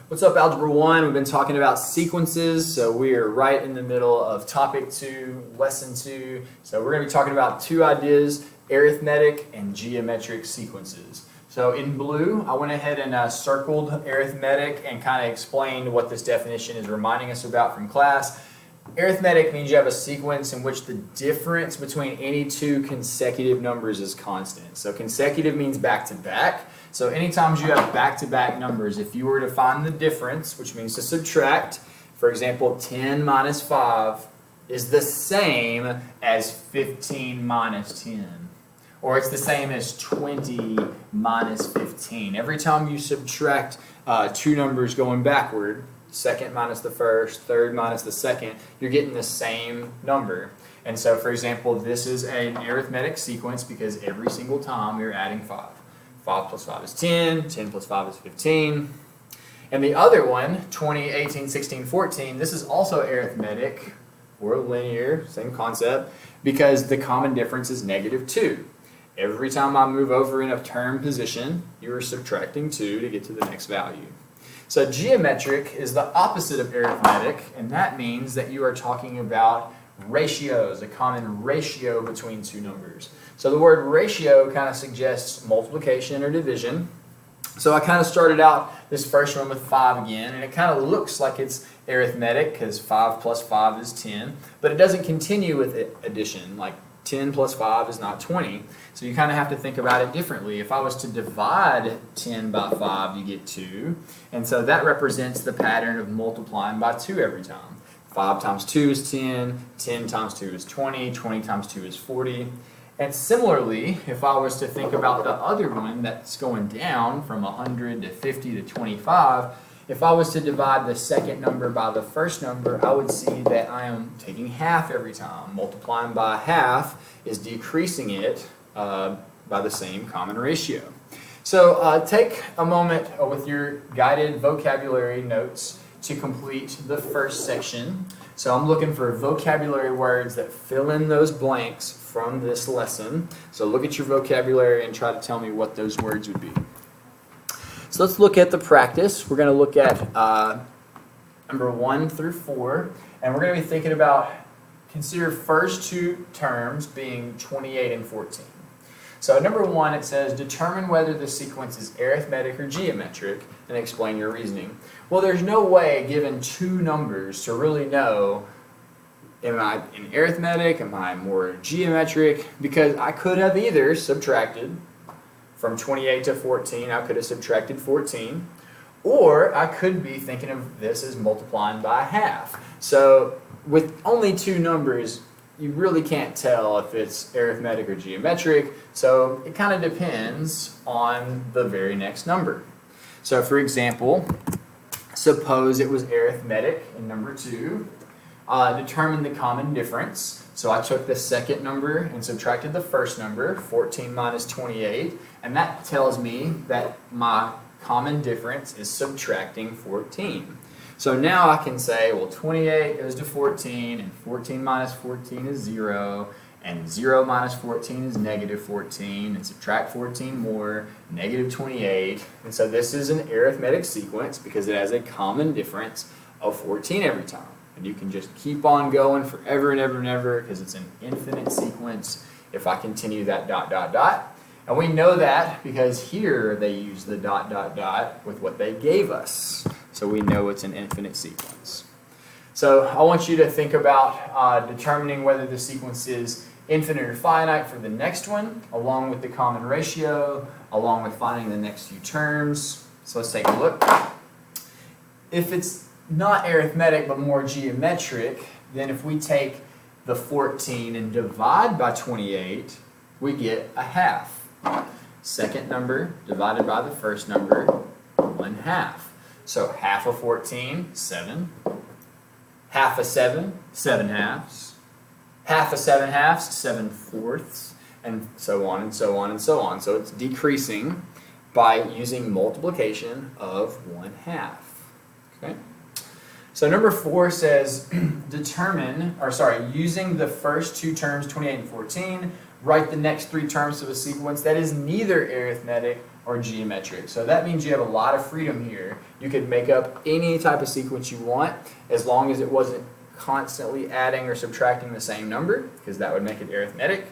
What's up, Algebra 1? We've been talking about sequences, so we are right in the middle of Topic 2, Lesson 2. So we're going to be talking about two ideas, arithmetic and geometric sequences. So in blue, I went ahead and circled arithmetic and kind of explained what this definition is reminding us about from class. Arithmetic means you have a sequence in which the difference between any two consecutive numbers is constant. So consecutive means back-to-back. So anytime you have back-to-back numbers, if you were to find the difference, which means to subtract, for example, 10 minus 5 is the same as 15 minus 10. Or it's the same as 20 minus 15. Every time you subtract two numbers going backward, second minus the first, third minus the second, you're getting the same number. And so, for example, this is an arithmetic sequence because every single time we're adding 5. 5 plus 5 is 10, 10 plus 5 is 15. And the other one, 20, 18, 16, 14, this is also arithmetic or linear, same concept, because the common difference is negative 2. Every time I move over in a term position, you are subtracting 2 to get to the next value. So geometric is the opposite of arithmetic, and that means that you are talking about ratios, a common ratio between two numbers. So the word ratio kind of suggests multiplication or division. So I kind of started out this first one with 5 again, and it kind of looks like it's arithmetic because 5 plus 5 is 10, but it doesn't continue with addition. Like 10 plus 5 is not 20. So you kind of have to think about it differently. If I was to divide 10 by 5, you get 2. And so that represents the pattern of multiplying by 2 every time. 5 times 2 is 10, 10 times 2 is 20, 20 times 2 is 40. And similarly, if I was to think about the other one that's going down from 100 to 50 to 25, if I was to divide the second number by the first number, I would see that I am taking half every time. Multiplying by half is decreasing it by the same common ratio. So take a moment with your guided vocabulary notes to complete the first section. So I'm looking for vocabulary words that fill in those blanks from this lesson. So look at your vocabulary and try to tell me what those words would be. So let's look at the practice. We're going to look at number 1 through 4, and we're going to be thinking about, consider first two terms being 28 and 14. So number 1, it says, determine whether the sequence is arithmetic or geometric, and explain your reasoning. Well, there's no way, given two numbers, to really know, am I in arithmetic, am I more geometric, because I could have either subtracted from 28 to 14, I could have subtracted 14, or I could be thinking of this as multiplying by half. So with only two numbers, you really can't tell if it's arithmetic or geometric, so it kind of depends on the very next number. So for example, suppose it was arithmetic in number 2. Determine the common difference. So I took the second number and subtracted the first number, 14 minus 28, and that tells me that my common difference is subtracting 14. So now I can say, well, 28 goes to 14, and 14 minus 14 is 0, and 0 minus 14 is negative 14, and subtract 14 more, negative 28. And so this is an arithmetic sequence because it has a common difference of 14 every time. And you can just keep on going forever and ever and ever because it's an infinite sequence if I continue that dot, dot, dot. And we know that because here they use the dot, dot, dot with what they gave us. So we know it's an infinite sequence. So I want you to think about determining whether the sequence is infinite or finite for the next one, along with the common ratio, along with finding the next few terms. So let's take a look. If it's not arithmetic but more geometric, then if we take the 14 and divide by 28, we get a half. Second number divided by the first number, 1/2. So half of 14, 7. Half of 7, 7/2. Half of 7/2, 7/4, and so on and so on and so on. So it's decreasing by using multiplication of 1/2. Okay? So number 4 says, using the first two terms, 28 and 14, write the next three terms of a sequence that is neither arithmetic or geometric. So that means you have a lot of freedom here. You could make up any type of sequence you want as long as it wasn't constantly adding or subtracting the same number, because that would make it arithmetic.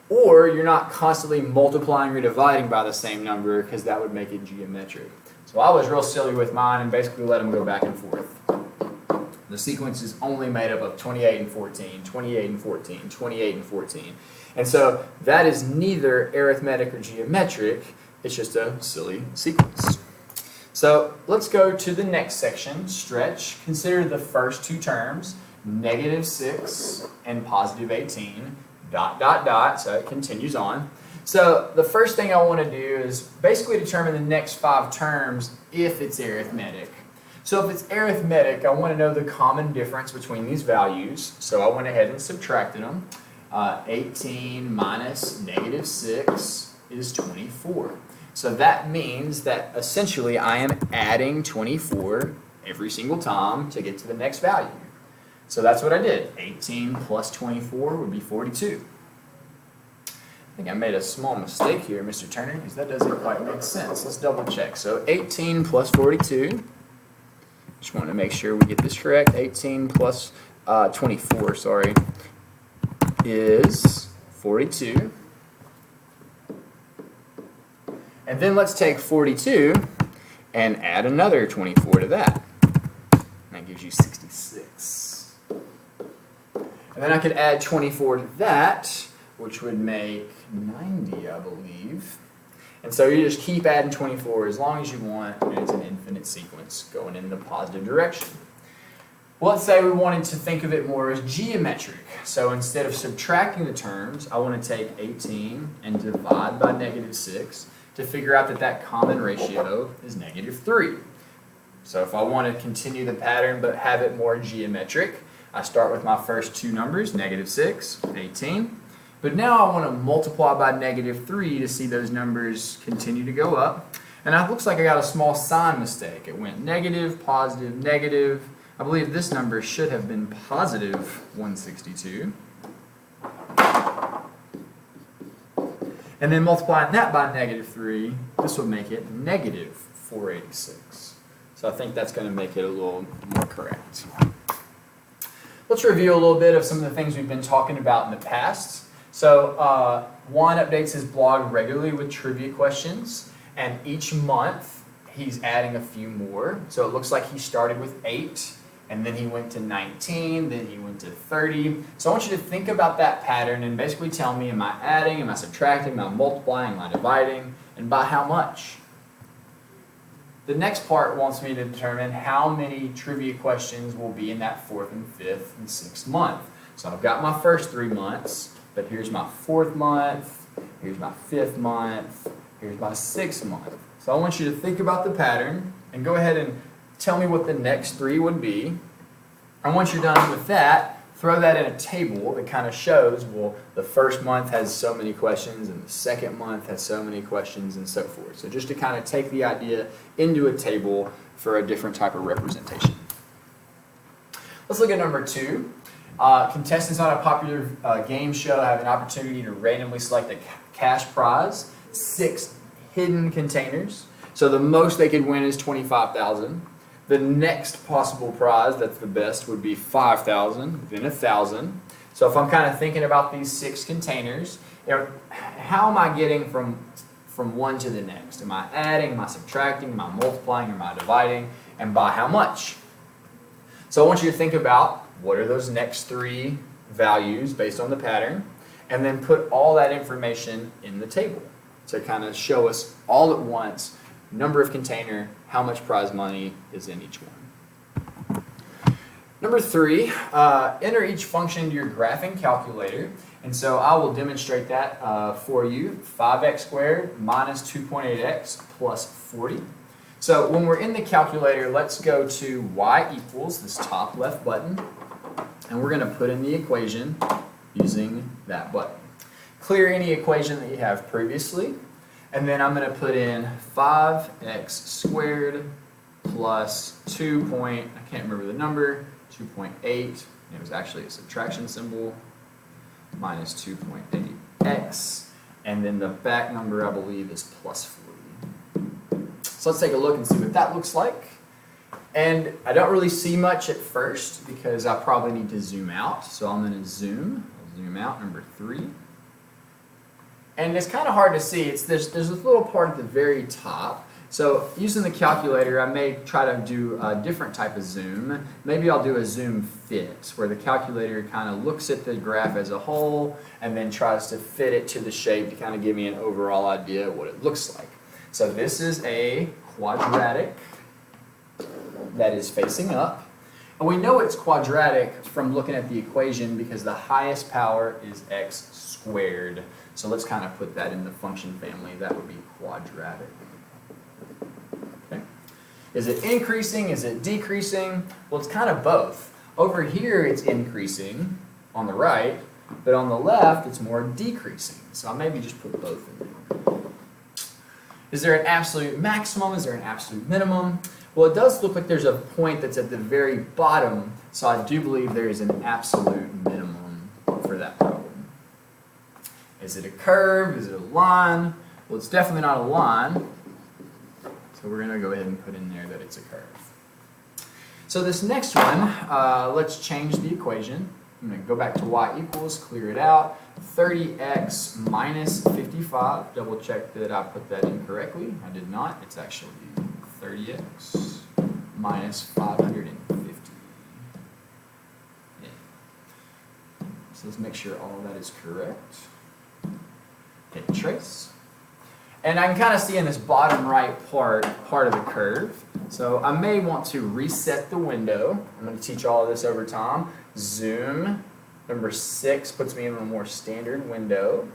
Or you're not constantly multiplying or dividing by the same number, because that would make it geometric. So I was real silly with mine and basically let them go back and forth. The sequence is only made up of 28 and 14, 28 and 14, 28 and 14. And so that is neither arithmetic or geometric, it's just a silly sequence. So let's go to the next section, stretch. Consider the first two terms, -6 and +18, ... So it continues on. So the first thing I want to do is basically determine the next 5 terms if it's arithmetic. So if it's arithmetic, I want to know the common difference between these values. So I went ahead and subtracted them. 18 minus -6 is 24. So that means that essentially I am adding 24 every single time to get to the next value. So that's what I did. 18 plus 24 would be 42. I think I made a small mistake here, Mr. Turner, because that doesn't quite make sense. Let's double check. So 18 plus 42. Just want to make sure we get this correct. 18 plus 24, sorry, is 42. And then let's take 42 and add another 24 to that. That gives you 66. And then I could add 24 to that, which would make 90, I believe. And so you just keep adding 24 as long as you want, and it's an infinite sequence going in the positive direction. Well, let's say we wanted to think of it more as geometric. So instead of subtracting the terms, I want to take 18 and divide by -6 to figure out that that common ratio is -3. So if I want to continue the pattern but have it more geometric, I start with my first two numbers, -6, 18. But now I want to multiply by -3 to see those numbers continue to go up. And it looks like I got a small sign mistake. It went negative, positive, negative. I believe this number should have been positive 162. And then multiplying that by -3, this will make it negative 486. So I think that's going to make it a little more correct. Let's review a little bit of some of the things we've been talking about in the past. So Juan updates his blog regularly with trivia questions, and each month he's adding a few more. So it looks like he started with 8, and then he went to 19, then he went to 30. So I want you to think about that pattern and basically tell me, am I adding, am I subtracting, am I multiplying, am I dividing, and by how much? The next part wants me to determine how many trivia questions will be in that 4th and 5th and 6th month. So I've got my first 3 months, but here's my 4th month, here's my 5th month, here's my 6th month. So I want you to think about the pattern and go ahead and tell me what the next 3 would be. And once you're done with that, throw that in a table that kind of shows, well, the first month has so many questions and the second month has so many questions and so forth. So just to kind of take the idea into a table for a different type of representation. Let's look at number 2. Contestants on a popular game show have an opportunity to randomly select a cash prize, 6 hidden containers. So the most they could win is $25,000. The next possible prize, that's the best, would be $5,000, then $1,000. So if I'm kind of thinking about these 6 containers, you know, how am I getting from one to the next? Am I adding, am I subtracting, am I multiplying, am I dividing, and by how much? So I want you to think about what are those next 3 values based on the pattern, and then put all that information in the table to kind of show us all at once number of container, how much prize money is in each one. Number 3, enter each function into your graphing calculator. And so I will demonstrate that for you. 5x squared minus 2.8x plus 40. So when we're in the calculator, let's go to y equals this top left button. And we're going to put in the equation using that button. Clear any equation that you have previously. And then I'm going to put in 5x squared plus I can't remember the number, 2.8. It was actually a subtraction symbol, minus 2.8x. And then the back number, I believe, is plus 40. So let's take a look and see what that looks like. And I don't really see much at first because I probably need to zoom out. So I'm going to zoom out, number 3. And it's kind of hard to see. There's this little part at the very top. So using the calculator, I may try to do a different type of zoom. Maybe I'll do a zoom fit, where the calculator kind of looks at the graph as a whole and then tries to fit it to the shape to kind of give me an overall idea of what it looks like. So this is a quadratic that is facing up. And we know it's quadratic from looking at the equation because the highest power is x squared. So let's kind of put that in the function family. That would be quadratic. Okay. Is it increasing? Is it decreasing? Well, it's kind of both. Over here, it's increasing on the right, but on the left, it's more decreasing. So I'll maybe just put both in there. Is there an absolute maximum? Is there an absolute minimum? Well, it does look like there's a point that's at the very bottom, so I do believe there is an absolute minimum for that problem. Is it a curve? Is it a line? Well, it's definitely not a line, so we're going to go ahead and put in there that it's a curve. So this next one, let's change the equation. I'm going to go back to y equals, clear it out. 30x minus 55. Double check that I put that in correctly. I did not. It's actually 30x minus 550. Yeah. So let's make sure all of that is correct. Hit trace. And I can kind of see in this bottom right part of the curve. So I may want to reset the window. I'm going to teach all of this over time. Zoom. Number 6 puts me in a more standard window.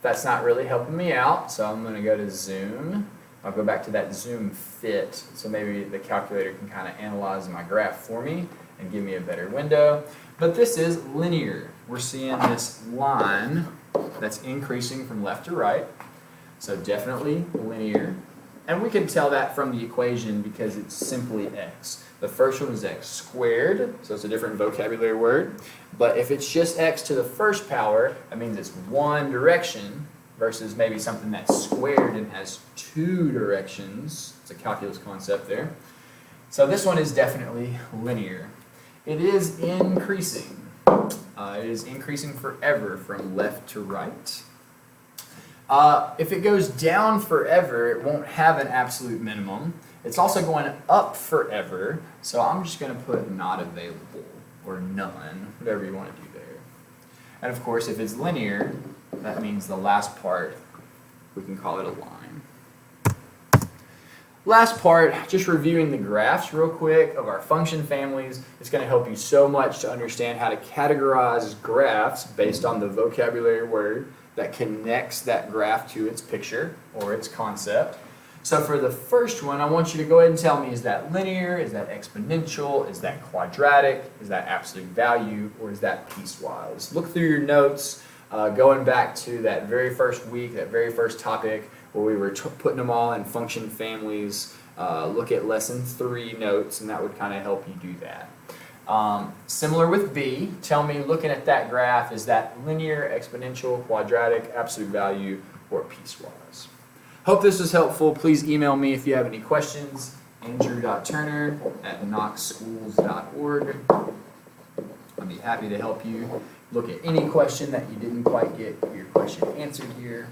That's not really helping me out, so I'm going to go to zoom. I'll go back to that zoom fit, so maybe the calculator can kind of analyze my graph for me and give me a better window. But this is linear. We're seeing this line that's increasing from left to right, so definitely linear. And we can tell that from the equation because it's simply x. The first one is x squared, so it's a different vocabulary word. But if it's just x to the first power, that means it's one direction versus maybe something that's squared and has 2 directions. It's a calculus concept there. So this one is definitely linear. It is increasing. It is increasing forever from left to right. If it goes down forever, it won't have an absolute minimum. It's also going up forever, so I'm just going to put not available or none, whatever you want to do there. And of course, if it's linear, that means the last part, we can call it a line. Last part, just reviewing the graphs real quick of our function families. It's going to help you so much to understand how to categorize graphs based on the vocabulary word that connects that graph to its picture or its concept. So for the first one, I want you to go ahead and tell me, is that linear, is that exponential, is that quadratic, is that absolute value, or is that piecewise? Look through your notes, going back to that very first week, that very first topic where we were putting them all in function families. Look at lesson 3 notes, and that would kind of help you do that. Similar with B, tell me, looking at that graph, is that linear, exponential, quadratic, absolute value, or piecewise? Hope this was helpful. Please email me if you have any questions. andrew.turner@knoxschools.org. I'd be happy to help you look at any question that you didn't quite get your question answered here.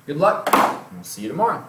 Good luck, and we'll see you tomorrow.